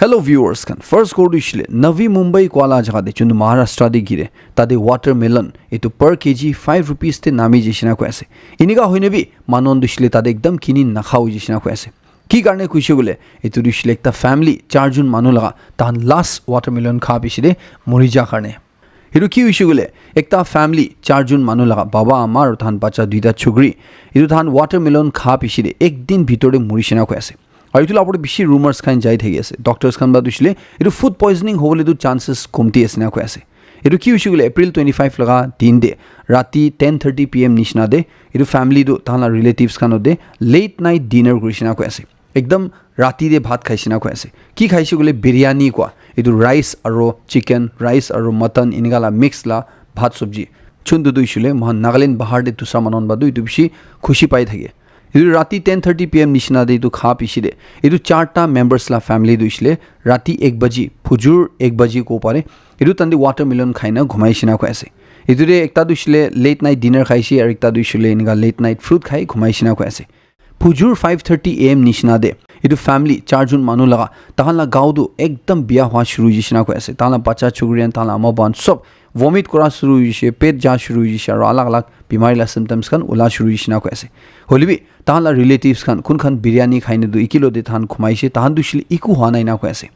Hello viewers kan first go dishile Navi Mumbai kwala jaga de chundu Maharashtra de gire tade watermelon etu per kg 5 rupees te nami jishina ko ase iniga hoine bi manon dishile tade ekdam kini nakhau jishina ko ase ki karne kuishe gole etu dishile ekta family charjun manu laga tan last watermelon kha bishide morija karne etu ki hoise gole ekta family charjun manu laga baba ama aru tan bacha duita chugri etu tan watermelon kha bishide ek din bhitore morishina ko ase আৰু ইটো লাপৰ বেছি ৰুমাৰ্স খান যাই থাকি আছে doctors খান বা দুছিলে এটো food poisoning হ'বলে দু চান্সেস কমতি আছে না কৈ আছে এটো কি হৈছে গলে এপ্ৰিল 25 লগা দিন দে ৰাতি 10:30 pm নিশনা দে এটো ফ্যামিলি দু তাহলা ৰিলেটিভস খান দে লেট নাইট ডিনাৰ কৰিছিনা কৈ আছে একদম ৰাতি দে ভাত খাইছিনা কৈ আছে কি খাইছে গলে বিৰিয়ানী কোৱা এটো ৰাইস আৰু চিকেন ৰাইস আৰু মটন ইনগালা মিক্স লা ভাত সবজি চুন্দু দুইছিলে মহান নাগালেণ্ড বাহাৰ দে তুসা মানন বা দুই বেছি খুশি পাই থাকে ಇದು ರಾತಿ 10:30 pm ನಿಶನಾದೆ ಇದು ಖಾ ಪಿಸಿದೆ ಇದು ಚಾರ್ಟಾ ಮೆಂಬರ್ಸ್ ला ಫ್ಯಾಮಿಲಿ दुइसले राति 1 बजी फुजुर 1 बजी को पारे ಇದು ತಂದಿ ವಾಟರ್ಮೆಲನ್ ಖೈನಾ ঘুমাইছিনা কৈ আছে ইদুরে একটা দুইসলে লেট নাইট ডিনার খাইছি আর একটা দুইসলে ইনগা লেট নাইট ফ্রুট খাই ঘুমাইছিনা কৈ আছে फुजुर 5:30 am নিশনাদে ಇದು ಫ್ಯಾಮಿಲಿ চারজন মানুহ লাগা তাহলা গাউদু একদম বিয়া হওয়া শুরু হইছিনা কৈ আছে তাহলা বাচ্চা চুগরিয়ান তাহলা আমবান সব वॉमिट करा शुरू हुई पेट जा शुरू हुई और अलग अलग बीमारी ला सिम्टम्स खान उला शुरू हुई को ऐसे होली भी ताहला रिलेटिव्स खान खुन खान बिरयानी खाइने दु इकिलो दे ताहन खुमाइसे ताहन दुशिले इकु हुआ नहीं ना को ऐसे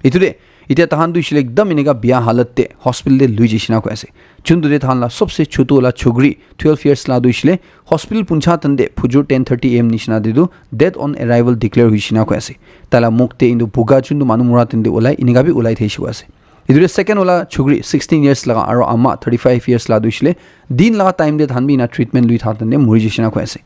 इतुरे इते ताहन दुशिले एकदम इनेगा बिया हालत ते हॉस्पिटल दे लुई जिसिना को ऐसे चुंदु दे ताहला सबसे छोटो वाला छुगरी 12 इयर्स ला दुशिले हॉस्पिटल पुंछा तंदे फुजुर 10:30 am निशना दे दु डेथ ऑन अराइवल डिक्लेयर हुइसिना को ऐसे ताला मुक्ते इंदु बुगा चुंदु मानु मुरा तंदे उलाई इनेगा भी उलाई थेसिको ऐसे इधर सेकंड वाला छुगरी 16 इयर्स लगा और अम्मा 35 इयर्स ला दुइसले दिन लगा टाइम दे थान भी ना ट्रीटमेंट लुई था तने मुरी जिसिना को ऐसे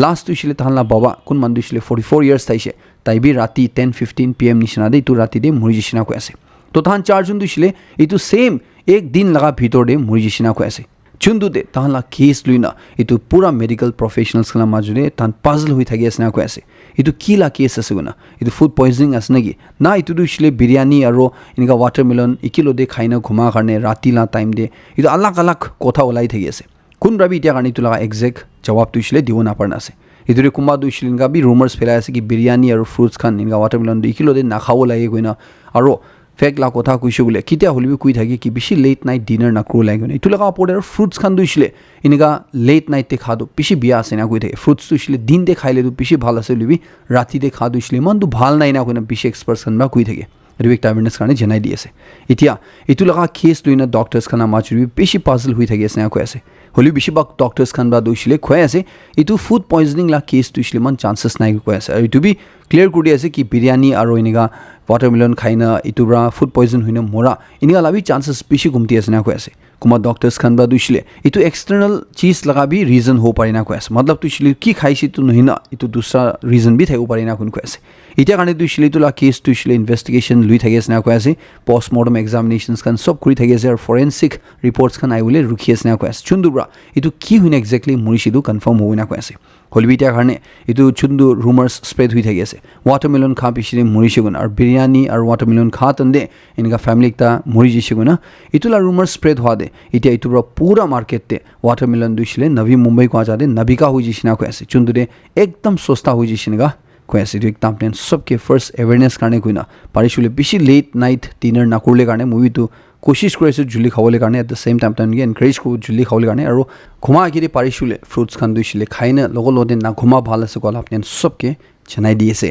लास्ट दुइसले थानला बाबा कुन मान दुइसले 44 इयर्स थाइसे ताइ भी राति 10:15 pm निशना दे इतु राति दे मुरी जिसिना को ऐसे तो थान चार जुन दुइसले इतु सेम एक दिन लगा भीतर दे मुरी जिसिना को ऐसे चुंदु दे ताहला केस लुइना इतु पूरा मेडिकल प्रोफेशनल्स कला माजुरे तान पजल हुई थागी असना को ऐसे इतु कीला केस असगुना इतु फूड पॉइजनिंग असनगी ना इतु दुइसले बिरयानी आरो इनका वाटरमेलन इकिलो दे खाइना घुमा करने राति ला टाइम दे इतु अलग अलग कोथा ओलाई थागी असे कुन रबि इतिया कानि तुला एग्जैक्ट जवाब दुइसले दिवो ना परना से इधर कुमा दुइसले इनका भी रूमर्स फैलाय असे कि बिरयानी आरो फ्रूट्स खान इनका वाटरमेलन दे इकिलो दे ना खाओ लागे गइना आरो फेक ला कोथा कुइसे गुले कित्या होलिबि कुइ थागी कि बिसी लेट नाइट डिनर ना क्रो लागे इतु लगा पड़े फ्रूट्स खान दुइसले इनका लेट नाइट ते खादो पिसी बिया आसे ना कुइ थागे फ्रूट्स दुइसले दिन दे खाइले दु पिसी भाल आसे लिबि राति दे खा दुइसले मन दु भाल नाइ ना कोना पिसी एक्सपर्ट्स खान बा कुइ थागे रिवेक्ट अवेयरनेस खाने जनाइ दिएसे इतिया इतु लगा केस दुइना डॉक्टर्स खाना माचुरि पिसी पजल हुइ थागे आसे ना को ऐसे होली बिसी बाक डॉक्टर्स खान बा दुइसले खोय आसे इतु फूड पॉइजनिंग ला केस दुइसले मन चांसेस नाइ को ऐसे इतु भी क्लियर कुडी आसे कि बिरयानी आरो इनेगा वाटरमेलन खाइना इतुब्रा फूड पॉइजन हुइना मोरा इनेगा लाबि चांसेस पिसी गुमति आसे ना को ऐसे कुमा डॉक्टर्स खान बा दुइसले इतु एक्सटर्नल चीज लगा भी रीजन हो पारिना को ऐसे मतलब तुइसले की खाइसी तु नहिना इतु दूसरा रीजन भी थाइउ पारिना कुन को ऐसे इतिया काने दुइसले तुला केस तुइसले इन्वेस्टिगेशन लुइ थागे आसे ना को ऐसे पोस्टमार्टम एग्जामिनेशंस खान सब कुरि थागे आसे और फोरेंसिक रिपोर्ट्स खान आइबले रुखि आसे ना को ऐसे चुन्दुब्रा इतु की हुइन एक्जेक्टली मुरिसिदु कन्फर्म होइना को ऐसे होलबिटिया कारणे इतु चुन्दु रूमर्स स्प्रेड हुइ थागे आसे वाटरमेलन खा पिसिने मुरिसिगुन और बिरयानी और वाटरमेलन खा तंदे इनका फैमिली एकता मुरि जिसिगुना इतुला रूमर्स स्प्रेड हुआ दे इतिया इतुब्रा पूरा मार्केट ते वाटरमेलन दुइसले नवी मुंबई को आजादे नबिका हुइ जिसिना को ऐसे चुन्दुरे एकदम सस्ता हुइ जिसिनगा को ऐसे तो एकदम प्लेन सबके फर्स्ट अवेयरनेस कारणे कोइना पारिसुले बिसी लेट नाइट डिनर ना करले कारणे मुवी तो कोशिश কৰিছো जुली खावले कारणे at the same time time encourage को जुली खावले कारणे और घुमा आगिरे पारिसुले फ्रूट्स खान दुइसले खाइना लगो लोदे ना घुमा भाल আছে কল আপনি सबके जनाइ दिएसे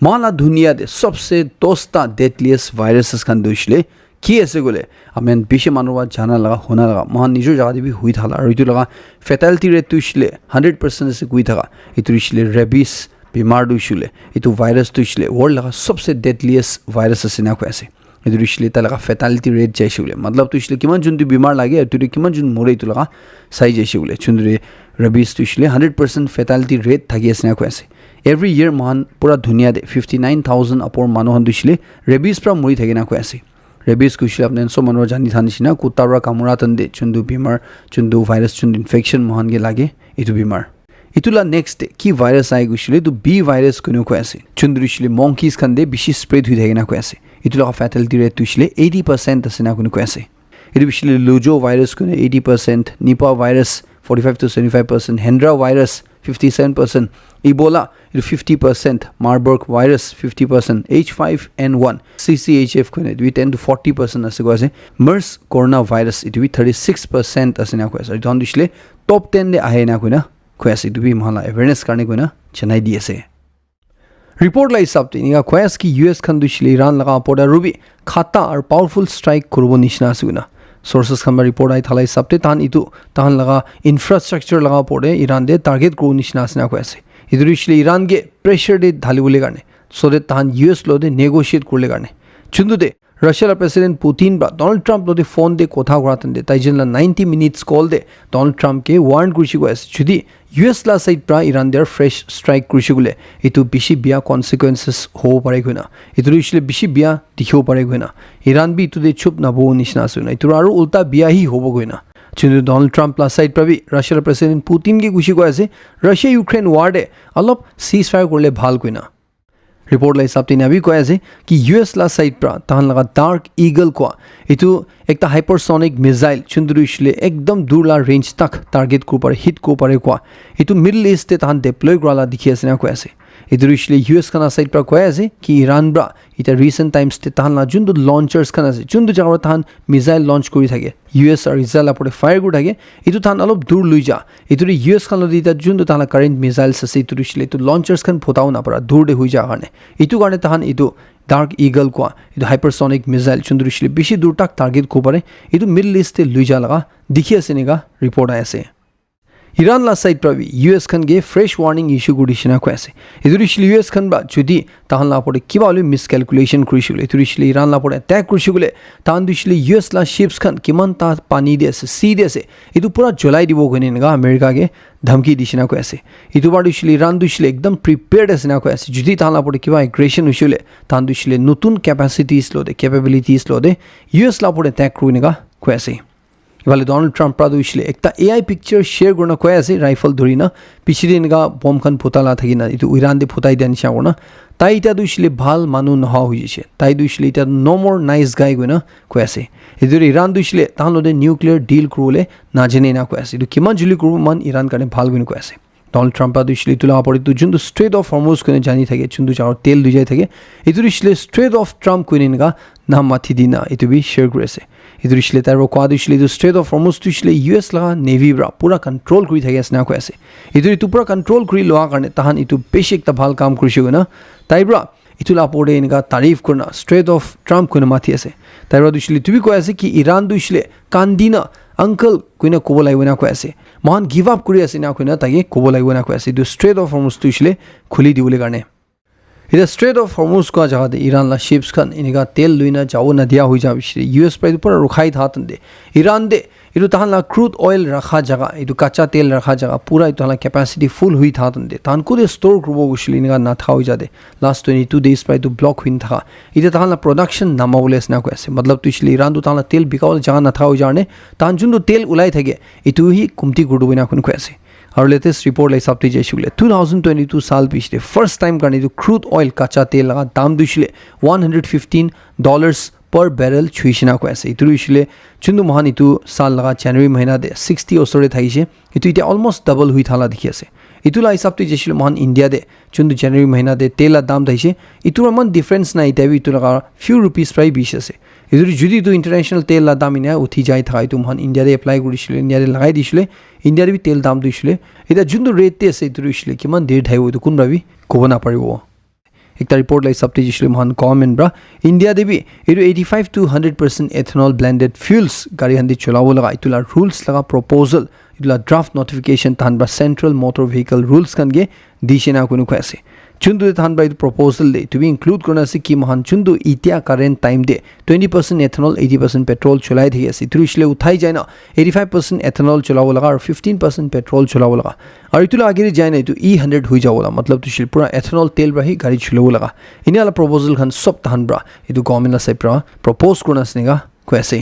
माला दुनिया दे सबसे दोस्ता डेडलिएस्ट वायरसेस खान दुइसले কি আছে গলে আমেন বিশে মানুবা জানা লাগা হোনা লাগা মহান নিজৰ জাগা দিবি হুই থালা আৰু ইটো লাগা ফেটালিটি ৰেট তুইসলে 100% আছে কুই থাকা ইটো ইসলে ৰেবিস বিমাৰ দুইসলে ইটো ভাইরাস তুইসলে ওয়ার্ল্ড লাগা सबसे डेडलिएस्ट वायरस আছে না কো আছে इधर इसलिए तलगा फैटालिटी रेट जैसे बोले मतलब तो इसलिए किमान जुन बीमार लागे तो किमान जुन मोरे तो लगा सही जैसे बोले चुंदरे रबीस तो इसलिए 100% फैटालिटी रेट थागी असना को ऐसे एवरी ईयर मान पूरा दुनिया दे 59000 अपर मानोहन दुइसले रेबीस प्रा मोरी थागी ना को ऐसे रेबीस को इसलिए अपने सो मनोर जानि थानिसिना कुतारा कामुरा तंदे चुंदु बीमार चुंदु वायरस चुंदु इन्फेक्शन महान के लागे इतु बीमार इतुला नेक्स्ट डे की वायरस आइ गुइसले तो बी वायरस कुनो को ऐसे चुंदुरिसले मंकीज खंदे बिशी स्प्रेड हुइ थागी ना को ऐसे इतुला फैटालिटी रेट तुइसले 80% असना कुनो को ऐसे इतु बिसले लुजो वायरस कुनो 80% Nipah virus 45 to 75% Hendra virus 57% Ebola itu 50%, Marburg virus 50%, H5N1 CCHF koine itu 10 to 40% ase koise, MERS coronavirus itu 36% ase na koise. Itu handisle top 10 de ahe na koina koise itu bi mahala awareness karne koina chanai di ase. Report la hisab te inga koise ki US khan dushle Iran laga poda rubi khata ar powerful strike kurbo nishna ase koina. Sources khan ba report ai thala hisab te tan itu tahan laga infrastructure laga pode Iran de target kurbo nishna ase na koise. Itu dushle Iran ge pressure de dhalibule garne so that tahan US lo de negotiate kurle garne. Chundu de Russia President Putin ba Donald Trump lo de phone de kotha goratan de taijin la 90 minutes call de Donald Trump ke warn kurishi go ase judi US la side pra Iran der fresh strike kurishi gule itu bishi bia consequences ho pare goina itu dushle bishi bia dikhibo pare goina Iran bi itu de chup na bo nishna asuna itu aru ulta bia hi hobo goina. Chundu Donald Trump la side pra bi Russia President Putin ke kushi go ase Russia Ukraine war de alop ceasefire korle bhal goina. Report la hisab te nabi ko ase ki US la side pra tahan laga Dark Eagle ko itu ekta hypersonic missile chundurishle ekdam dur la range tak target ko pare hit ko pare ko itu Middle East te tahan deploy grala dikhi ase na ko ase idurishle US kana side pra ko ase ki Iran bra ita recent times te tahan la jundu launchers kana ase jundu jaga tahan missile launch kori thake US ar Israel apore fire go thake itu tahan alop dur luija ituri US kan lodi ta jundu tahan current missiles ase idurishle itu launchers kan photao na para dur de huija garne itu garne tahan itu Dark Eagle ko itu hypersonic missile chundurishle bishi dur tak target ko pare itu Middle East te luija laga dikhi ase nega report aise. Iran la side pravi US khan ge fresh warning issue gudishina ko ase idurishli US khan ba jodi tahan la pore kibalu miscalculation kurishule idurishli Iran la pore attack kurishule tahan dishli US la ships khan kiman ta pani de ase sea de ase idu pura jolai dibo gone nga America ge dhamki dishina ko ase itu ba dishli Iran dishli ekdam prepared ase na ko ase jodi tahan la pore kiba aggression ushule tahan dishli nutun capacities lo de capabilities lo de US la pore attack kurine ga ko ase. Iwale Donald Trump prado ishle ekta AI picture share gorna koya ase rifle dhurina pichide inga bomb khan photala thagina itu Iran de photai dia nisha gorna tai ita du ishle bhal manu naha hoise tai du ishle ita no more nice guy goina koya ase idur Iran du ishle tahlo de nuclear deal kurule na jene na koya ase itu kiman juli kurbu man Iran kane bhal goina koya ase. Donald Trump adu ishle tula apori tu jundu Strait of Hormuz kone jani thake chundu jawar tel dujai thake idur ishle Strait of Trump kone inga nam mathi dina itu bi share kore ase idur ishle taro ko adu ishle Strait of Hormuz tu ishle US la navy bra pura control kori thake asna ko ase idur itu pura control kori loa karne tahan itu basic ta bhal kaam kurishi gona tai bra itula pore inga tarif korna Strait of Trump kone mathi ase tai bra du ishle tu bi ko ase ki Iran du ishle kandina uncle koina kobo laigona ko ase man give up kuri ase na koina tage kobo laigona ko ase du Strait of Hormuz tu ishle khuli diule garne ida Strait of Hormuz ko jaga de Iran la ships khan iniga tel luina jawo na dia hoi jabi shri US prai pura rukhai thatan de Iran de idu tahan la crude oil rakha jaga idu kacha tel rakha jaga pura itu la capacity full hui thatan de tan ko de store kurbo gushli iniga na tha hoi jade last 22 days prai tu block hin tha ida tahan la production namables na ko ase matlab tu isli Iran du tahan la tel bikawal jaga na tha hoi jane tan jundu tel ulai thage itu hi kumti gudu bina kun ko ase. Our latest report like sabte jeshule 2022 साल पिछले first time करने जो crude oil कच्चा तेल लगा दाम दुशले $115 per barrel छुईशना को ऐसे इतु दुशले चुंदु महान इतु साल लगा January महीना दे 60 ओसरे था इसे इतु इते almost double हुई थाला दिखी ऐसे इतु ला हिसाब ते जशले महान इंडिया दे चुंदु January महीना दे तेल दाम था इसे इतु मन difference ना इते भी इतु लगा few rupees प्राइस बीस ऐसे इधर जुदी तो इंटरनेशनल तेल ला दाम इन्हें उठी जाए था इतु महान इंडिया दे अप्लाई गुड़िशले इंडिया दे लगाई दिशले इंडिया भी तेल दाम दुशले इधर जुंदु रेट ते ऐसे इधर इशले कि मन देर ढाई वो तो कुन रवि कोबना पड़े वो एक रिपोर्ट लाइक सबते जिसले महान गवर्नमेंट ब्रा इंडिया दे भी इधर 85 to 100% ethanol blended fuels गाड़ी हंदी चलावो लगा इतुला rules लगा proposal इतुला draft notification तान ब्रा central motor vehicle rules कन्गे दिशे ना कुनु कैसे चुंदु थान बाई proposal दे to be include करना से कि महान चुंदु इतिया current time दे 20% ethanol 80% petrol चलाए थे ऐसे इतु इसलिए उठाई जाए ना 85% ethanol चलावो लगा और 15% petrol चलावो लगा और इतुला आगे जाए ना इतु E100 हुई जावो लगा मतलब तो शिल पूरा ethanol तेल रही गाड़ी चलावो लगा इन्हें वाला proposal खान सब थान ब्रा इतु गवर्नमेंट से प्रा propose करना से नेगा कैसे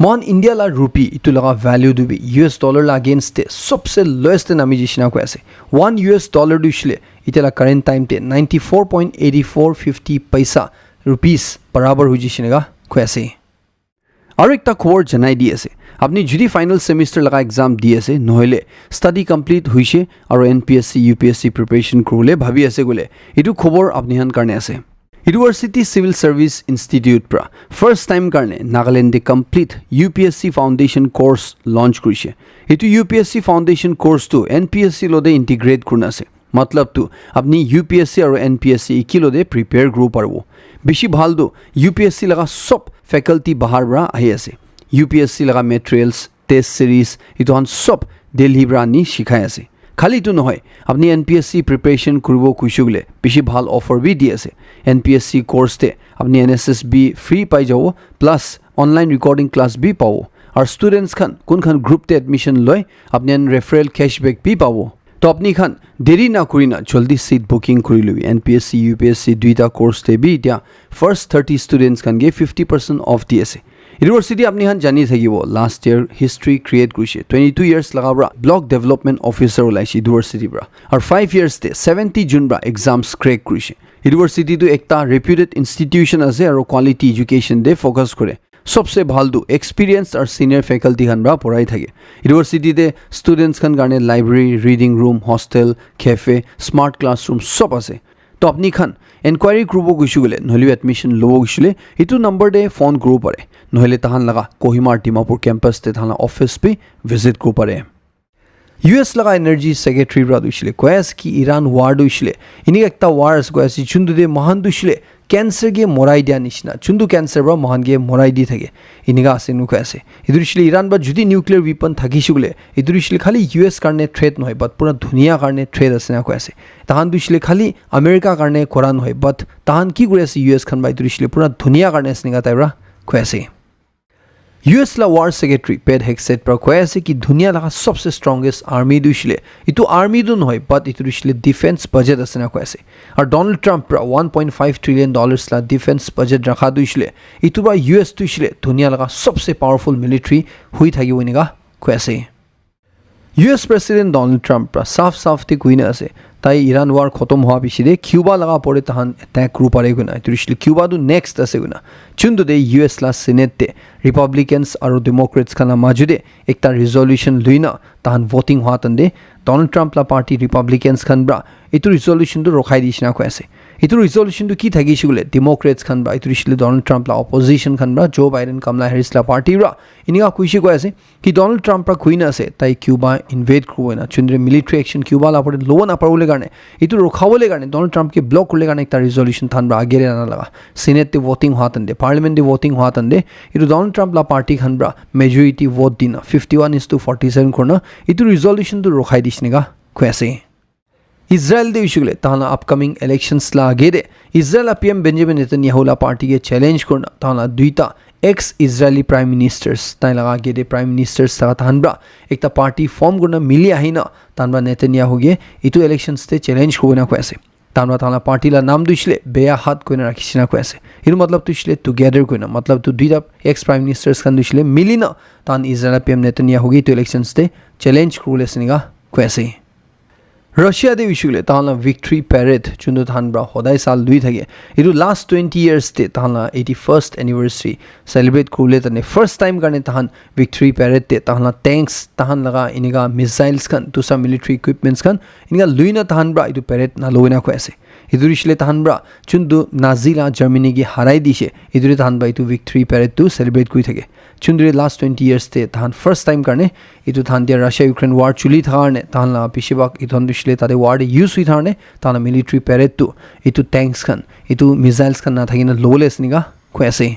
मान इंडिया ला रूपी इतु लगा वैल्यू दुबी US डॉलर ला अगेंस्ट सबसे लोएस्ट नामी जिसना को ऐसे $1 दुशले इतला करंट टाइम ते 94.8450 पैसा रुपीस बराबर हुई जिसनेगा को ऐसे আৰু একটা খবৰ জনাই দি আছে আপনি যদি ফাইনেল সেমিস্টাৰ লগা এক্সাম দি আছে নহলে স্টাডি কমপ্লিট হইছে আৰু এনপিএসসি ইউপিএসসি প্ৰিপাৰেচন কৰিলে ভাবি আছে গলে এটো খবৰ আপনি হান কাৰণে আছে ইউনিভাৰ্চিটি সিভিল সাৰ্ভিস ইনস্টিটিউট পৰা ফাৰ্স্ট টাইম কাৰণে নাগালেণ্ডে complete UPSC foundation course launch কৰিছে এটো ইউপিএসসি ফাউন্ডেশন কোৰ্সটো এনপিএসসি লদে ইন্টিগ্ৰেট কৰনা আছে মতলবটো আপনি ইউপিএসসি আৰু এনপিএসসি ইকিলদে প্ৰিপেয়াৰ কৰিব পাৰিব বেছি ভালটো ইউপিএসসি লগা সব ফেকাল্টি বাহাৰ পৰা আহি আছে ইউপিএসসি লগা মেটেৰিয়েলছ টেষ্ট সিৰিজ ইটোহান সব দিল্লী পৰা আনি শিকাই আছে খালি ইটো নহয় আপনি এনপিএসসি প্ৰিপাৰেচন কৰিব খুজিলে বেছি ভাল অফাৰ বি দি আছে এনপিএসসি কোৰ্সতে আপনি এনএসএসবি ফ্ৰী পাই যাব প্লাস অনলাইন ৰেকৰ্ডিং ক্লাছ বি পাব আৰু ষ্টুডেণ্টছ খান কোনখান গ্ৰুপতে এডমিশ্যন লয় আপনি ৰেফাৰেল কেশবেক বি পাব তো আপনি খান দেৰি না কৰি না জলদি সিট বুকিং কৰি লবি এনপিএসসি ইউপিএসসি দুইটা কোর্সতে বি এতিয়া ফার্স্ট 30 স্টুডেন্টস খান গে 50% অফ দি আছে ইউনিভার্সিটি আপনি হান জানি থাকিব লাস্ট ইয়ার হিস্ট্রি ক্রিয়েট কৰিছে 22 ইয়াৰ্স লাগাবৰা ব্লক ডেভেলপমেন্ট অফিসাৰ ওলাইছে ইউনিভাৰ্সিটি পৰা আৰু 5 ইয়াৰ্স তে 70 জুন পৰা এক্সামস ক্ৰেক কৰিছে ইউনিভাৰ্সিটি তো একটা ৰেপুটেড ইনস্টিটিউশন আছে আৰু কোৱালিটি এডুকেশন দে ফোকাস কৰে सबसे ভালটো এক্সপিৰিয়েন্স আৰু সিনিয়ৰ ফেকাল্টি খান পৰা পঢ়াই থাকে ইউনিভাৰ্সিটিতে স্টুডেন্টস খান কাৰণে library reading room hostel cafe smart classroom সব আছে তো আপনি খান এনকোয়াৰি কৰিব গৈছিলে নহলে এডমিশন ল'ব গৈছিলে এইটো নম্বৰ দে ফোন কৰিব পাৰে নহলে তাহান লগা কোহিমাৰ ডিমাপুৰ কেম্পাছতে তাহান অফিস পে ভিজিট কৰিব পাৰে ইউএস লগা এনাৰ্জি সেক্ৰেটাৰি পৰা দিছিলে কয়াস কি ইরান ওয়ার দিছিলে ইনি একটা ওয়ার আছে কয়াস চুন্দু দে মহান দিছিলে ক্যান্সার গে মরাই দিয়া নিচিনা চুন্দু ক্যান্সার পৰা মহান গে মরাই দি থাকে ইনিগা আছে নুকা আছে ইদু দিছিলে ইরান বা যদি নিউক্লিয়ার উইপন থাকিছিলে ইদু দিছিলে খালি ইউএস কাৰণে থ্ৰেট নহয় বাট পুৰা দুনিয়া কাৰণে থ্ৰেট আছে না কয়াছে তাহান দিছিলে খালি আমেৰিকা কাৰণে কৰা নহয় বাট তাহান কি কৰি আছে ইউএস খান বা ইদু দিছিলে পুৰা দুনিয়া কাৰণে স্নিগা তাইরা কয়াছে यूएस ला वार सेक्रेटरी पेट हेक्सेट पर कह कि दुनिया लगा सबसे स्ट्रॉन्गेस्ट आर्मी दिले इतो आर्मी दो नय बट इतो दिले डिफेंस बजेट আছে না কইছে আর ডোনাল্ড ট্রাম্প पर 1.5 ट्रिलियन डॉलर्स ला डिफेंस बजेट रखा दिले इतो बा यूएस दिले दुनिया लगा सबसे पावरफुल मिलिट्री हुई থাকিব নিগা কইছে यूएस प्रेसिडेंट डोनाल्ड ट्रम्प पर साफ साफ তে কইনা আছে তাই ইরান ওয়ার খতম হওয়া পিছরে কিউবা লাগা পড়ে তাহান অ্যাটাক গ্রুপ পারে গুনা তুরিশলি কিউবা দু নেক্সট আছে গুনা চুন্দু দে ইউএস লা সিনেটে রিপাবলিকানস আর ডেমোক্রেটস খানা মাজুদে একটা রেজলিউশন লইনা তাহান ভোটিং হওয়াতন দে ডোনাল্ড ট্রাম্প লা পার্টি রিপাবলিকানস খান ব্রা এটু রেজলিউশন দু রখাই দিছনা কইছে এটু রেজলিউশন দু কি থাকিছিলে ডেমোক্রেটস খান ব্রা তুরিশলি ডোনাল্ড ট্রাম্প লা অপোজিশন খান ব্রা জো বাইডেন কামলা হ্যারিস লা পার্টি ব্রা ইনিগা কইছে কইছে কি ডোনাল্ড ট্রাম্প রা কইনা আছে তাই কিউবা ইনভেড করবনা চুন্দরে মিলিটারি অ্যাকশন কিউবা লা পড়ে লো না পারুলে কারণে इतु रोखावले गाने डोनाल्ड ट्रम्प के ब्लॉक करले गाने एक रिजोल्यूशन थान ब्रा आगे रहना लगा सीनेट ते वोटिंग हातन दे पार्लियामेंट दे वोटिंग हातन दे इतु डोनाल्ड ट्रम्प ला पार्टी खान ब्रा मेजॉरिटी वोट दिना 51:47 करना इतु रिजोल्यूशन तो रोखाई दिसनेगा कैसे इजराइल दे इशुले ताना अपकमिंग इलेक्शंस ला आगे दे इजराइल पीएम बेंजामिन नेतन्याहू ला पार्टी के चैलेंज करना ताना दुईता एक्स इजरायली प्राइम मिनिस्टर्स ताई लगा गे दे प्राइम मिनिस्टर्स ता तानब्रा एकता पार्टी फॉर्म करना मिली आहिना तानब्रा नेतन्याहू गे इतु इलेक्शंस ते चैलेंज कोना कोसे तानब्रा ताना पार्टी ला नाम दुइसले बेया हात कोना राखिसिना कोसे इरु मतलब तुइसले टुगेदर कोना मतलब तु दुईटा एक्स प्राइम मिनिस्टर्स खान दुइसले मिलिना तान इजरायल पीएम नेतन्याहू गे तो इलेक्शंस ते चैलेंज कोले सनिगा कोसे रशिया दे विशुले ताना विक्ट्री पैरेड चुंदो थानब्रा होदाय साल दुई थागे इरु लास्ट 20 इयर्स ते ताना 81st एनिवर्सरी सेलिब्रेट कुले तने फर्स्ट टाइम करने तान विक्ट्री पैरेड ते ताना टैंक्स तान लगा इनिगा मिसाइल्स खान दूसरा मिलिट्री इक्विपमेंट्स खान इनिगा लुइना तानब्रा इदु पैरेड ना लोइना कोसे इदुरिशले तानब्रा चुंदो नाजीला जर्मनी गे हराई दिशे इदुरे तानब्रा इदु विक्ट्री पैरेड तु सेलिब्रेट कुइ थागे चुंदरे लास्ट 20 इयर्स ते तान फर्स्ट टाइम करने इदु थान दिया रशिया यूक्रेन वार चुली थाने तानला पिछेबाक इथन दिशले तादे वार यूज हुई थाने ताना मिलिट्री पैरेड तु इतु टैंक्स खान इतु मिसाइल्स खान ना थागिना लोलेस निगा कोसे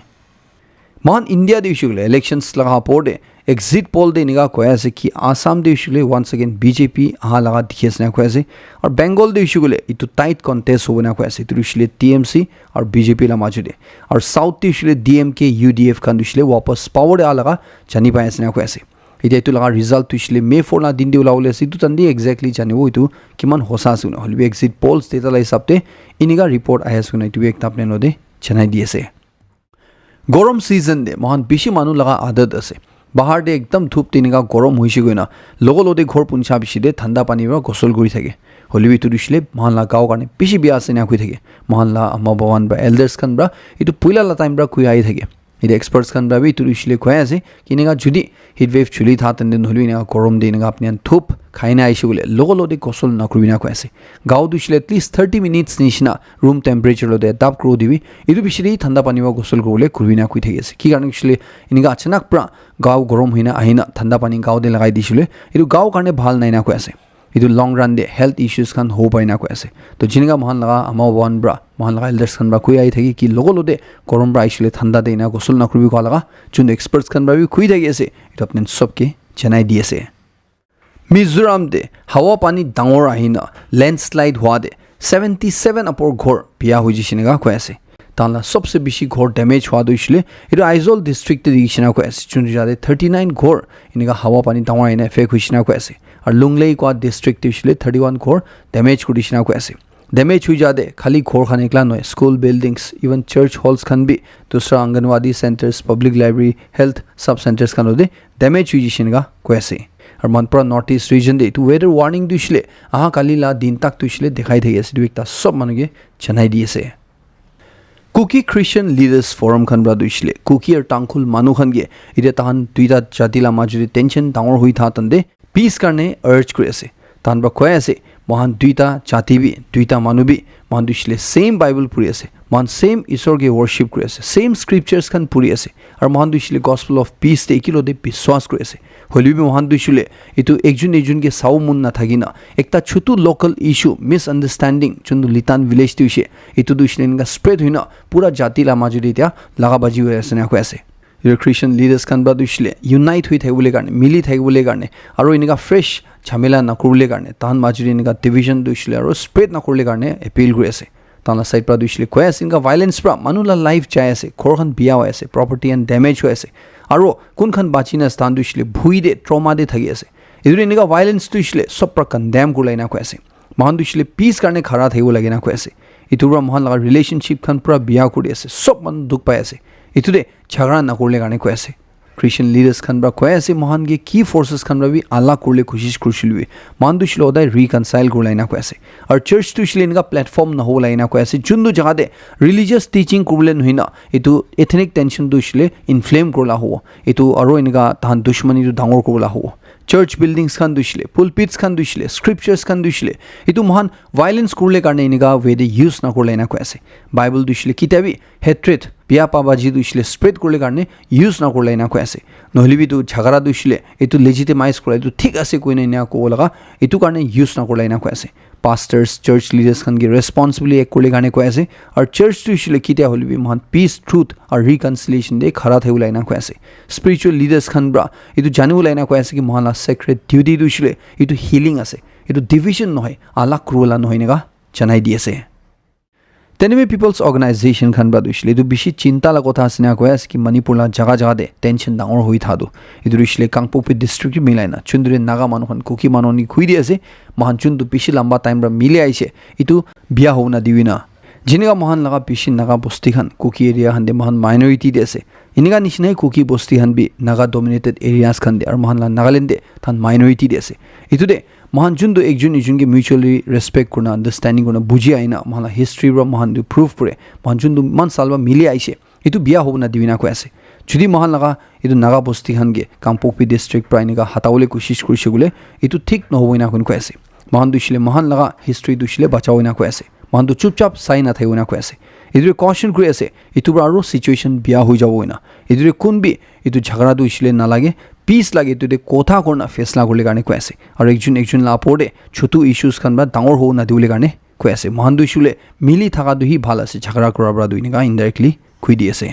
मान इंडिया दे इशुले इलेक्शंस लगा पोडे एग्जिट पोल दे निगा कोसे कि आसाम दे इशुले वंस अगेन बीजेपी आ लगा दिखेसना कोसे और बंगाल दे इशुले इतु टाइट कॉन्टेस्ट होना कोसे इतु इशुले टीएमसी और बीजेपी ला माजुदे और साउथ दे इशुले डीएमके यूडीएफ खान इशुले वापस पावर आ लगा जानि पायसना कोसे इदे इतु लगा रिजल्ट इशुले मे 4 ना दिन दे उलावले सितु तंदी एक्जेक्टली जानिबो इतु किमान होसा सुना हलबे एग्जिट पोल्स डेटा ला हिसाबते इनिगा रिपोर्ट आया सुना इतु एक तापने नदे जनाई दिएसे गरम सीजन दे महान बेसी मानु लगा आदत আছে बाहर दे एकदम धूप तिनिगा गरम होइसे गइना लगलदे घर पुनछा बिसि दे ठंडा पानी रा गसल गरि थाके हलिबि तुरिसले महल्ला गाव गाने बेसी बिया आसे ना कइ थाके महल्ला अम्मा बाबान बा एल्डर्स खान बा इतु पुइला ला टाइम बा कुइ आइ थाके It experts kan brabi itu isle khoi ase kinega judi heat wave chuli tha tan den holi na korom de na apni an thup khaina aise bole logo de kosol na krubina khoi ase gao du isle at least 30 minutes nishna room temperature lo de tap kro dibi itu bishiri thanda pani wa gosol krule krubina khoi thegi ase ki karne isle iniga achanak pra gao gorom hoina ahina thanda pani gao de lagai disule itu gao karne bhal nai na khoi ase itu long run de health issues kan ho pai na khoi ase to jiniga mohan laga ama wan bra mohan laga elders kan bra koi ai thagi ki logo lo de korom bra isle thanda de na gosol na krubi ko laga chun experts kan bra bi khui thagi ase itu apne sob ke janai di ase Mizoram de hawa pani dangor ahina landslide hua de 77 apor ghor pia hoji shinega khoi ase tanla sobse bishi ghor damage hua do isle itu Aizawl district de dishina khoi ase chun jade 39 ghor iniga hawa pani dangor ina fake hoishina khoi ase আর লুংলেই কোয়া district ইসলে 31 ঘর damage করিসনা কো আছে damage হুই যাদে খালি ঘর খান একলা নয় school buildings even church halls খান বি দুসরা anganwadi centres public library health sub centres খান ওদে ড্যামেজ হুই জিসিনগা কো আছে আর মনপুরা নর্থ ইস্ট রিজন দে টু ওয়েদার ওয়ার্নিং দুইসলে আহা কালি লা দিন তাক তুইসলে দেখাই থাকি আছে দুইটা সব মানুষকে জানাই দিয়েছে কুকি খ্রিস্টান লিডার্স ফোরাম খান ব্রা দুইসলে কুকি আর টাংখুল মানু খান গে ইরে তাহান দুইটা জাতিলা মাজুরি টেনশন ডাঙর হুই থাতন দে পিস কারণে আর্জ করে আছে তান বা কয় আছে মহান দুইটা জাতি বি দুইটা মানুহ বি মহান দুইসলে সেম বাইবেল পড়ি আছে মহান সেম ঈশ্বরকে ওয়ার্শিপ করে আছে সেম স্ক্রিপচার্স খান পড়ি আছে আর মহান দুইসলে গসপেল অফ পিস তে একিলোতে বিশ্বাস করে আছে হলিবি মহান দুইসলে এটু একজন একজনকে সাউ মুন না থাকি না একটা ছোট লোকাল ইস্যু মিসআন্ডারস্ট্যান্ডিং চন্দু লিতান ভিলেজ দুইসে এটু দুইসলে ইনকা স্প্রেড হই না পুরা জাতিলা মাজুরি এতিয়া লাগাবাজি হয়ে আছে না কয় আছে খ্রিস্টান লিডার্স খান বা দুইসলে ইউনাইট হয়ে থাকিবলৈ কাৰণে মিলি থাকিবলৈ কাৰণে আৰু এনেকা ফ্ৰেছ ঝামেলা নকৰিবলৈ কাৰণে তাহান মাজুৰি এনেকা ডিভিজন দুইসলে আৰু স্প্ৰেড নকৰিবলৈ কাৰণে এপিল কৰি আছে তাহান সাইড পৰা দুইসলে কৈ আছে এনেকা ভাইলেন্স পৰা মানুহলা লাইফ যাই আছে ঘৰখন বিয়া হৈ আছে প্ৰপাৰ্টি এণ্ড ডেমেজ হৈ আছে আৰু কোনখন বাচি না স্থান দুইসলে ভুই দে ট্ৰমা দে থাকি আছে এইদৰে এনেকা ভাইলেন্স দুইসলে সব পৰা কণ্ডেম কৰি না কৈ আছে মহান দুইসলে পিছ কাৰণে খাৰা থাকিব লাগে না কৈ আছে ইটোৰ পৰা মহান লগা ৰিলেশ্যনশ্বিপখন পুৰা বিয়া কৰি আছে সব মানুহ দুখ পাই আছে ইটোতে ঝগড়া নকৰিলে কাৰণে কৈ আছে খ্রিস্টান লিডার্স খান বা কৈ আছে মহানকে কি ফোর্সেস খান বি আল্লাহ করলে কোশিশ করছিলবি মান দুইসলে ওদায় রিকনসাইল করলাই না কৈ আছে আর চার্চ দুইসলে এনেকা প্ল্যাটফর্ম নহ'বলাই না কৈ আছে যোনটো জাগাতে রিলিজিয়াস টিচিং করলে নহয় না এইটো এথনিক টেনশন দুইসলে ইনফ্লেম করলা হ'ব এইটো আৰু এনেকা তাহান দুশ্মনীটো ডাঙৰ কৰলা হ'ব চাৰ্চ বিল্ডিংস খান দুইসলে পুলপিটস খান দুইসলে স্ক্ৰিপচাৰ্স খান দুইসলে এইটো মহান ভাইলেন্স কৰলে কাৰণে এনেকা ওয়েদে ইউজ নকৰলাই না কৈ আছে বাইবেল দুইসলে কিতাবি হেট্ৰেড বিয়া পাবাজি দুইসলে স্প্ৰেড কৰলে কাৰণে ইউজ নকৰলাই না কৈ আছে নহলিবি তো ঝগড়া দুইসলে এইটো লেজিটিমাইজ কৰা এইটো ঠিক আছে কৈ নাই না ক'ব লগা এইটো কাৰণে ইউজ নকৰলাই না কৈ আছে পাস্টাৰ্স চাৰ্চ লিডাৰ্স খানকে ৰেসপন্সিবলি এক কৰলে কাৰণে কৈ আছে আৰ চাৰ্চ দুইসলে কিতিয়া হলিবি মহান পিস ট্ৰুথ আৰ ৰিকনসিলিয়েশন দে খাৰা থাকিবলৈ না কৈ আছে স্পিৰিচুৱেল লিডাৰ্স খান ব্ৰা এইটো জানিবলৈ না কৈ আছে কি মহান সেক্ৰেট ডিউটি দুইসলে এইটো হিলিং আছে এইটো ডিভিজন নহয় আলাক কৰোলা নহয় নেগা জানাই দি আছে তেনেমে পিপলস অর্গানাইজেশন খান বা দুইসলে এইটো বেশি চিন্তালা কথা আছে না কৈ আছে কি মণিপুৰলা জাগা জাগা দে টেনশন ডাঙৰ হৈ থাদো এইটো দুইসলে কাংপোকপি ডিস্ট্ৰিক্ট মিলাই না চুন্দুৰে নাগা মানুহখন কুকি মানুহনি খুই দি আছে মহান চুন্দু বেশি লম্বা টাইম রা মিলে আইছে এইটো বিয়া হও না দিবি না যেনেকা মহান লগা বেশি নাগা বস্তি খান কুকি এরিয়া খান দে মহান মাইনরিটি দে আছে এনেকা নিচিনাই কুকি বস্তি খান বি নাগা ডমিনেটেড এরিয়াস খান দে আর মহান নাগালেণ্ড দে তান মাইনরিটি দে আছে এইটো দে মহান যোনটো একজন ইজনকে মিউচুয়ালি রেসপেক্ট করনা আন্ডারস্ট্যান্ডিং করনা বুঝি আইনা মহান হিস্ট্রি বা মহান প্রুভ করে মহান যোনটো মান সালবা মিলি আইছে এইটো বিয়া হব না দিবি না কৈ আছে যদি মহান লগা এইটো নাগা বস্তি খানকে কাংপোকপি ডিস্ট্রিক্ট পৰা এনেকা হাতাবলৈ কোশিশ কৰিছে বোলে এইটো ঠিক নহবই না কৈ আছে মহান দুইসলে মহান লগা হিস্ট্রি দুইসলে বাঁচাবই না কৈ আছে মহানটো চুপচাপ চাই নাথাকিব না কৈ আছে এইদৰে কশ্যন কৰি আছে এইটোৰ পৰা আৰু চিচুৱেশ্যন বিয়া হৈ যাবই না এইদৰে কোনবি এইটো ঝগড়া দুইসলে নালাগে পিস লাগে এইটোতে কথা কৰনা ফেসলা কৰিলে কাৰণে কৈ আছে আৰু একজন লাপৰে ছোট ইস্যুজ খান বা ডাঙৰ হ'ব না দিবলৈ কাৰণে কৈ আছে মহান দুইসলে মিলি থাকা দুহি ভাল আছে ঝগড়া কৰাৰ পৰা দুই নেগা ইনডাইৰেক্টলি খুই দি আছে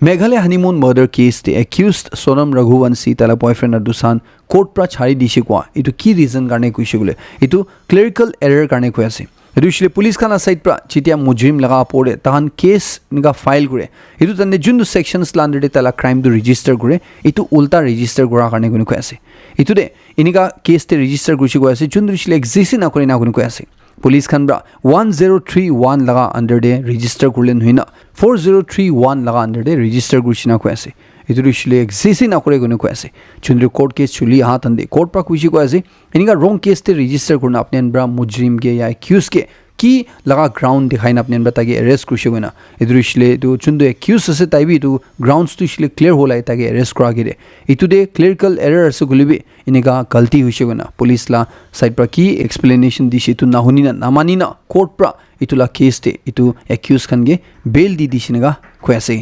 মেঘালয় হানিমুন মাৰ্ডাৰ কেছ দে একিউজড সোনম ৰঘুবংশী তালা বয়ফ্ৰেণ্ড আৰু দুসান কোৰ্ট পৰা ছাড়ি দিছে কোৱা এইটো কি ৰিজন কাৰণে কৈছে বোলে এইটো ক্লেৰিকেল এৰাৰ কাৰণে কৈ আছে দুইসলে পুলিচ খানা সাইড পৰা যেতিয়া মুজৰিম লগা পৰে তাহান কেছ এনেকা ফাইল কৰে এইটো তানে যোনটো সেকশনছ লাণ্ডাৰে তালা ক্ৰাইমটো ৰেজিষ্টাৰ কৰে এইটো উল্টা ৰেজিষ্টাৰ কৰাৰ কাৰণে কোনো কৈ আছে এইটোতে এনেকা কেছতে ৰেজিষ্টাৰ কৰিছে কৈ আছে যোনটো দুইসলে এক্সিষ্ট নকৰে না কোনো কৈ আছে পুলিচ খান ব্ৰা 1031 লগা আণ্ডাৰ দে ৰেজিষ্টাৰ কৰিলে নহয় না 4031 লগা আণ্ডাৰ দে ৰেজিষ্টাৰ কৰিছে না কৈ আছে এইটো দুইসলে এক্সিষ্ট নকৰে কোনো কৈ আছে যোনটো কোৰ্ট কেছ চলি হাত আন্দে কোৰ্ট পৰা কৈছে কৈ আছে এনেকা ৰং কেছতে ৰেজিষ্টাৰ কৰনা আপনি ব্ৰা মুজৰিম কে या एक्यूज के কি লাগা গ্ৰাউণ্ড দেখাই না আপুনি তাকে এৰেষ্ট কৰিছে গৈ না এইটো ইছিলে এইটো যোনটো একিউজ আছে তাইবি এইটো গ্ৰাউণ্ডছটো ইছিলে ক্লিয়াৰ হ'লাই তাকে এৰেষ্ট কৰা গিৰে এইটো দে ক্লিয়াৰিকেল এৰাৰ আছে গলিবি এনেকা গলতি হৈছে গৈ না পুলিচ লা সাইড পৰা কি এক্সপ্লেনেশ্যন দিছে এইটো নাশুনি না নামানি না কোৰ্ট পৰা এইটো লা কেছ দে এইটো একিউজ খানগে বেল দি দিছে নেগা কৈ আছে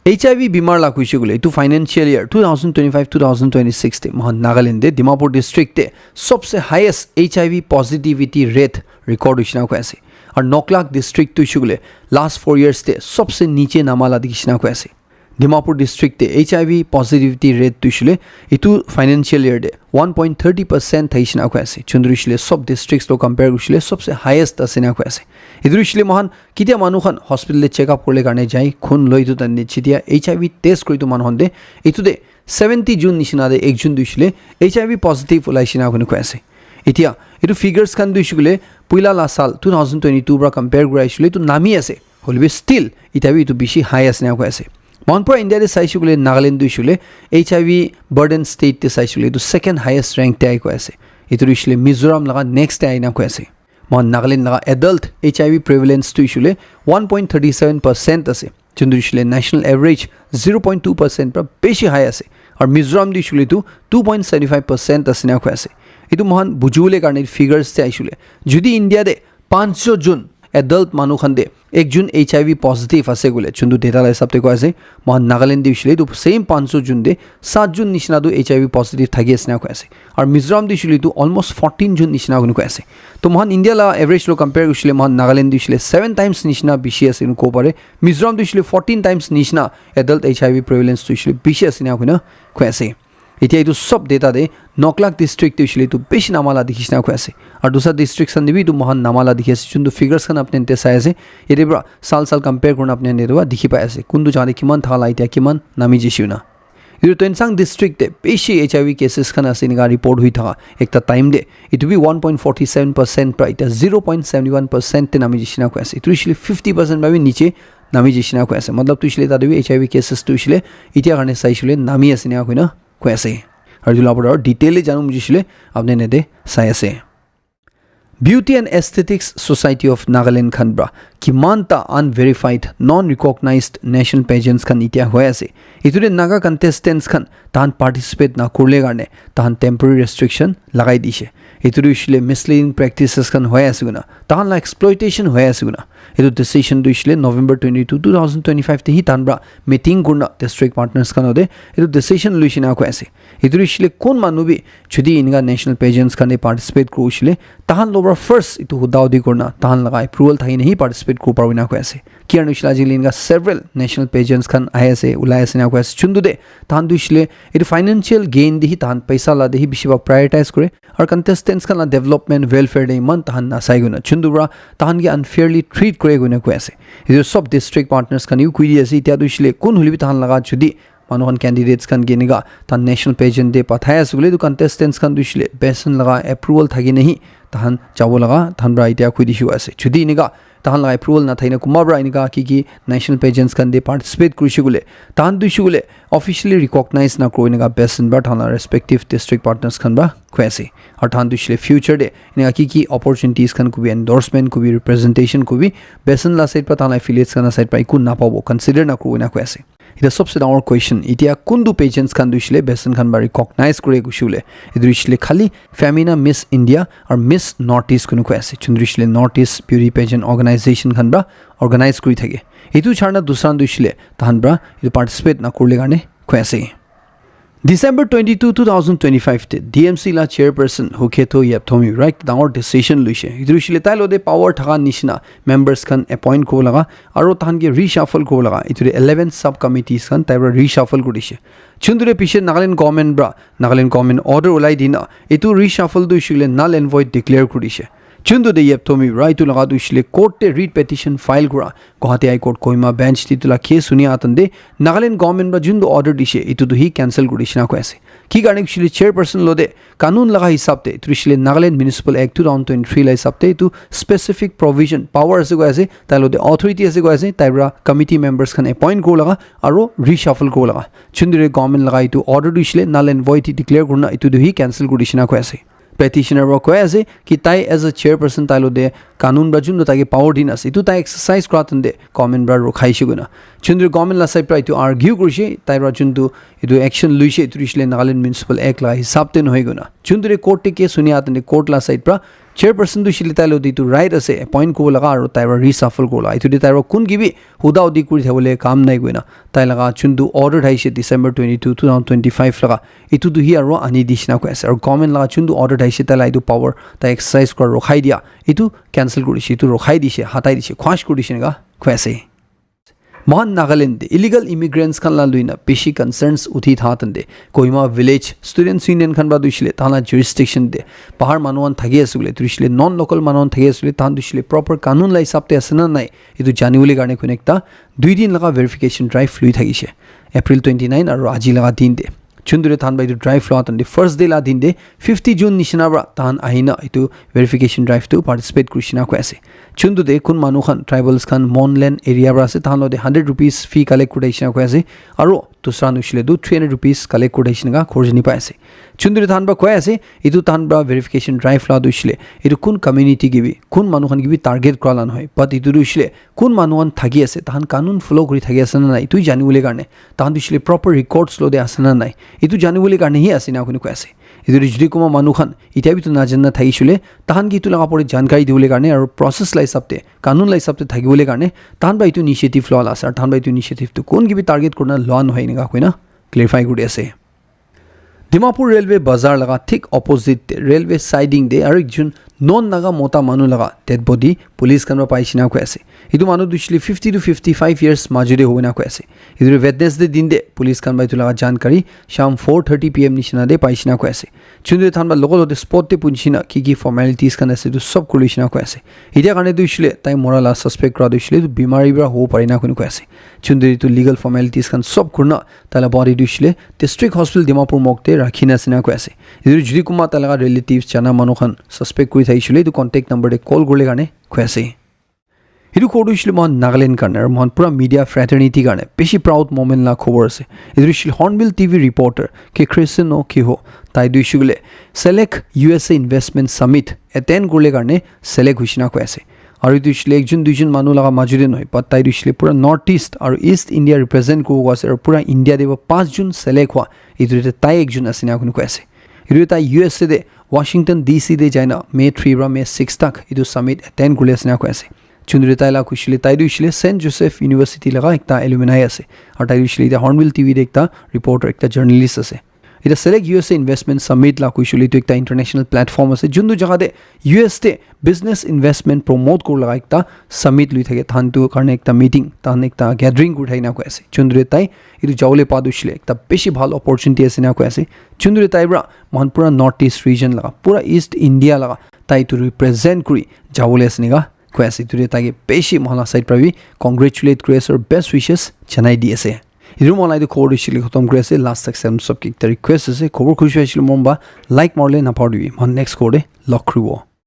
HIV बीमार लाख हुई गले इतु फाइनेंशियल ईयर 2025-2026 ते महा नागालैंड दे दिमापुर डिस्ट्रिक्ट ते सबसे highest HIV positivity rate record हुई को ऐसे और नोकलाक डिस्ट्रिक्ट तो गले लास्ट 4 इयर्स ते सबसे नीचे नामाला दिखना को ऐसे दिमापुर डिस्ट्रिक्ट ते HIV पॉजिटिविटी रेट तो इतु फाइनेंशियल ईयर दे 1.30% थैसना को ऐसे चंद्रशले सब डिस्ट्रिक्ट्स लो कंपेयर गुशले सबसे हाईएस्ट असना को ऐसे इधरशले महान कितिया मानुखन हॉस्पिटल चेकअप करले कारणे जाय खून लई तो तन्ने चितिया HIV टेस्ट करि तो मानुखन दे इतु दे 70 जून निशिना दे 1 जून दुशले HIV पॉजिटिव ओलाइसिना को ऐसे इतिया इतु फिगर्स खान दुशले पुइला ला साल 2022 बरा कंपेयर कराइसले तो नामी আছে হলবে স্টিল ইতাবি ইতু বেশি হাই আসনা को ऐसे মনপুরা ইন্ডিয়াতে চাইছুলে নাগালেণ্ড দুইছুলে HIV বার্ডেন স্টেটতে চাইছুলে এইটো সেকেন্ড হাইয়েস্ট র্যাঙ্কতে আই কৈ আছে এইটো দুইছুলে মিজোরাম লগা নেক্সট আইনা কৈ আছে মন নাগালেণ্ড লগা এডাল্ট HIV প্ৰিভেলেন্স দুইছুলে 1.37% আছে যোন দুইছুলে ন্যাশনাল এভাৰেজ 0.2% পৰা বেছি হাই আছে আৰু মিজোরাম দুইছুলে তো 2.75% আছে না কৈ আছে এইটো মহান বুজুলে কাৰণে ফিগাৰছ তে আইছুলে যদি ইন্ডিয়াতে 500 জন एडल्ट मानु खंदे एक जून HIV पॉजिटिव आसे गुले चुंदु डेटा ला हिसाब ते को आसे मान नागालैंड दिसले तो सेम 500 जून दे 7 जून निशना दो HIV पॉजिटिव थागे असना को आसे और मिजोरम दिसले तो ऑलमोस्ट 14 जून निशना को आसे तो मान इंडिया ला एवरेज लो कंपेयर गुसले मान नागालैंड दिसले 7 टाइम्स निशना बिशी आसे को पारे मिजोरम दिसले 14 टाइम्स निशना एडल्ट HIV प्रिवेलेंस दिसले बिशी असना को आसे এতিয়া এইটো সব ডেটা দে নকলাক ডিস্ট্রিক্ট দিছিলে তো বেশি নামালা দেখিছনা কৈ আছে আৰু দুসৰা ডিস্ট্ৰিক্ট সন দিবি তো মহান নামালা দেখি আছে যোনটো ফিগাৰছ খান আপনি তে চাই আছে এৰিবৰা সাল কম্পেয়াৰ কৰন আপনি নেৰৱা দেখি পাই আছে কোনটো জানে কিমান থালা এতিয়া কিমান নামি জিছিউ না ইটো তেনসাং ডিস্ট্রিক্ট তে বেশি HIV কেसेस খান আছে নিগা ৰিপৰ্ট হৈ থকা একটা টাইম দে ইটো বি 1.47% পৰা এটা 0.71% তে নামি জিছিনা কৈ আছে ইটো ইছলি 50% ভাবি নিচে নামি জিছিনা কৈ আছে मतलब তো ইছলি তাদেবি HIV কেसेस তো ইছলি ইতিয়া কাৰণে চাইছিলে নামি আছে না কইনা কৈ আছে আৰু জুলাপৰ ডিটেইলি জানো বুজিছিলে আপনি নেদে চাই আছে beauty and aesthetics society of Nagaland খানব্ৰা কিমানটা unverified non recognised national pageants খান ইতিয়া হৈ আছে ইটোৰে নাগা কণ্টেষ্টেণ্টছ খান তাহান পাৰ্টিচিপেট নকৰিলে কাৰণে তাহান টেম্পৰেৰী ৰেষ্ট্ৰিকশ্যন লগাই দিছে ইটোৰে ইছলে মিছলিডিং প্ৰেক্টিচেছ খান হৈ আছে গুনা তাহান লা এক্সপ্লইটেশ্যন হৈ আছে গুনা এইটো ডিচিশ্যন দিছিলে নৱেম্বৰ 22 2025 তে হি তানব্ৰা মিটিং গুনা ডিস্ট্ৰিক্ট পাৰ্টনাৰ্ছ খান দে এইটো ডিচিশ্যন লৈছে না কৈ আছে ইটোৰে ইছলে কোন মানুহবি যদি ইনগা নেশ্যনেল পেজেন্টছ খানে পাৰ্টিচিপেট কৰিছিলে তাহান লোবৰ ফাৰ্ষ্ট ইটো হুদাউদি কৰনা তাহান লগা এপ্ৰুভেল থাকি নেহি পাৰ্টিচিপেট কৰিব পাৰবি না কৈ আছে কি আৰু ইছলা জিলি ইনগা সেভাৰেল নেশ্যনেল পেজেন্টছ খান আই আছে উলাই আছে না কৈ আছে চুন্দু দে তাহান দিছিলে এইটো ফাইনেন্সিয়েল গেইন দিহি তাহান পইচা লা দিহি বেছিভাগ প্ৰায়ৰিটাইজ কৰে আৰু কণ্টেষ্টেণ্টছ খান ডেভেলপমেণ্ট ৱেলফেয়াৰ দে ইমান তাহান নাচাই গুনা চুন্দুৰা তাহানকে আনফেয়াৰলি ট্ৰিট কৰে গুনা কৈ আছে এইটো সব ডিস্ট্ৰিক্ট পাৰ্টনাৰ্ছ খান ইউ কৈ দি আছে এতিয়া দিছিলে কোন হলিবি তাহান লগা যদি মানুহন ক্যান্ডিডেটস খান গেনিগা তা ন্যাশনাল পেজেন্ট দে পাঠাই আছে বলে তো কন্টেস্টেন্টস খান দিছিলে বেসন লগা এপ্ৰুভেল থাকি নেহি তাহান যাব লগা তাহান ব্ৰা ইতিয়া কৈ দিছো আছে যদি নিগা তাহান লগা এপ্ৰুভেল না থাইনা কুমা ব্ৰা নিগা কি ন্যাশনাল পেজেন্টস খান দে পাৰ্টিচিপেট কৰিছে গুলে তাহান দিছো গুলে অফিচিয়ালি ৰিকগনাইজ না কৰি নিগা বেসন ব্ৰা তাহান ৰেসপেক্টিভ ডিস্ট্ৰিক্ট পাৰ্টনাৰ্ছ খান ব্ৰা কৈ আছে আৰু তাহান দিছিলে ফিউচাৰ দে নিগা কি অপৰচুনিটিজ খান কুবি এন্ডোৰ্সমেন্ট কুবি ৰিপ্ৰেজেন্টেশন কুবি বেসন লা সাইড পৰা তাহান এফিলিয়েটছ খান সাইড পৰা একো না পাবো কনসিডাৰ না কৰি না কৈ আছে এটা সবচেয়ে ডাঙৰ কোৱেশ্চন এতিয়া কোনটো পেজেন্টছ খান দিছিলে বেসন খান বা ৰিকগনাইজ কৰি গুছিলে এটো দিছিলে খালি ফেমিনা মিস ইণ্ডিয়া আৰু মিস নৰ্থ ইষ্ট কোনো কৈ আছে চুন্দ্ৰিছিলে north east beauty presence organisation খান বা অৰ্গানাইজ কৰি থাকে এইটো ছাৰনা দুসৰান দিছিলে তাহান বা এইটো পাৰ্টিচিপেট না কৰিলে কাৰণে কৈ আছে December 22, 2025 te DMC la chairperson Hukheto Yepthomi right dangor decision luise idrushile tailode power thaga nishna members khan appoint ko laga aro tahan ge reshuffle ko laga iture 11 sub committees khan taibra reshuffle kodise chundure pishe Nagaland government order ulai dina etu reshuffle du shile null and void declare kodise chundu de Yepthomi right to laga du shile court te read petition file kora Guwahati High Court Kohima bench titula case sunia atande Nagaland government ba jundu order dishe itu du hi cancel kodishna ko ase ki garne shile chairperson lode kanun laga hisab te trishile Nagaland Municipal Act 2023 la hisab te itu specific provision power ase ko ase ta lode authority ase ko ase taibra committee members khan appoint ko laga aro reshuffle ko laga chundure government laga itu order dishle null and void declare korna itu du hi cancel kodishna ko ase petitioner ro koi ase ki tai as a chairperson tai lo de kanun ba jun ta ge power din ase itu tai exercise kra tan de comment bra ro khai shiguna chundri government la side pra itu argue kurshi tai ra jun tu itu action luise itu risle Nagaland municipal act la hisab ten hoiguna chundri court te case suni atan de court la side pra chairperson du shili tai lo de itu right ase appoint ko laga aro tai ra reshuffle ko la itu de tai ra kun gibi huda udi kuri thabole kam nai goina tai laga chundu order haise December 22 2025 laga itu du hi aro ani dishna ko ase aro government laga chundu order haise tai la itu power tai exercise kor rokhai dia itu cancel kuri shi itu rokhai dise hatai dise khwash kuri shi ga khwase Mahan Nagaland illegal immigrants kan la luina peshi concerns uthi thatande Kohima village students union kan ba dushile tana jurisdiction de pahar manuan thagi asule dushile non local manuan thagi asule tan dushile proper kanun lai sapte asana nai itu janibuli garne konekta 2 din laga verification drive flui thagise April 29 aru aji laga din de chundure than by the drive flow on the first day la din de 50 June nishanabra tan ahina itu verification drive to participate krishna ko ase chundu de kun manu khan tribals khan monland area bra ase tan lo de 100 rupees fee collect kodation ko ase aro dusra nushile du 300 rupees collect kodation ga khorjini pa ase chundure than ba ko ase itu tan bra verification drive la dushile itu kun community gibi kun manu khan gibi target kralan hoy but itu dushile kun manu khan thagi ase tan kanun follow kori thagi ase na nai tu jani bole karne tan dushile proper records lo de ase na nai itu janibuli karne hi asina kuni ko ase itu rijdi kuma manu khan itia bitu na janna thaisule tahan gi tu laga pore janकारी दिबले karne aru process lai sabte kanun lai sabte thagibole karne tahan ba itu initiative law la sar tahan ba itu initiative tu kon gi bi target korna law no haini ga koina clarify gudi ase Dimapur railway bazaar laga thick opposite railway siding de aru ekjon non naga mota manu laga dead body police kan paishina ko ase itu manu dushli 50 to 55 years majure hoina ko ase idu Wednesday din de police kan bai tu laga jankari sham 4:30 pm nishina de paishina ko ase chunde thanba logo de spot te punchina ki formalities kan ase du sob kulishina ko ase idia kane dushle tai morala suspect ra dushle du bimari bra ho parina ko ase chunde tu legal formalities kan sob kurna tala body dushle district hospital Dimapur mokte rakhina sina ko ase idu judi kuma talaga relatives chana manu khan suspect kuri thaisule tu contact number de call gole gane khwase idu kodu shile mon Nagaland karne mon pura media fraternity karne beshi proud moment la khobor ase idu shile Hornbill TV reporter ke Christian no ki ho tai du shule select USA investment summit attend gole karne select hushina ko ase aru idu shile ekjon dujon manu laga majure noi but tai du shile pura north east aru east India represent ko ase aru pura India de 5 jun select hua idu tai ekjon asina ko ase idu tai USA de Washington DC de jaina May 3 ra May 6 tak idu summit attend gule asina ko ase chundri taila kushile taidu shile St Joseph University laga ekta alumni ase aru taidu shile ida Hornbill TV de ekta reporter ekta journalist ase ida select USA investment summit la kushile tu ekta international platform ase jundu jaga de US te business investment promote kor laga ekta summit lui thake than tu karne ekta meeting tan ekta gathering kur thaina ko ase chundri tai idu jawle padu shile ekta beshi bhal opportunity ase na ko ase chundri tai bra manpura north east region laga pura east India laga tai tu represent kuri jawle ase niga ko ase tu tai beshi mohla side pravi congratulate kris or best wishes janai di ase idu molai de code shile khatam kuri ase last section sab ki request ase khobor khushi hoishile momba like morle na padibi mon next code lock kribo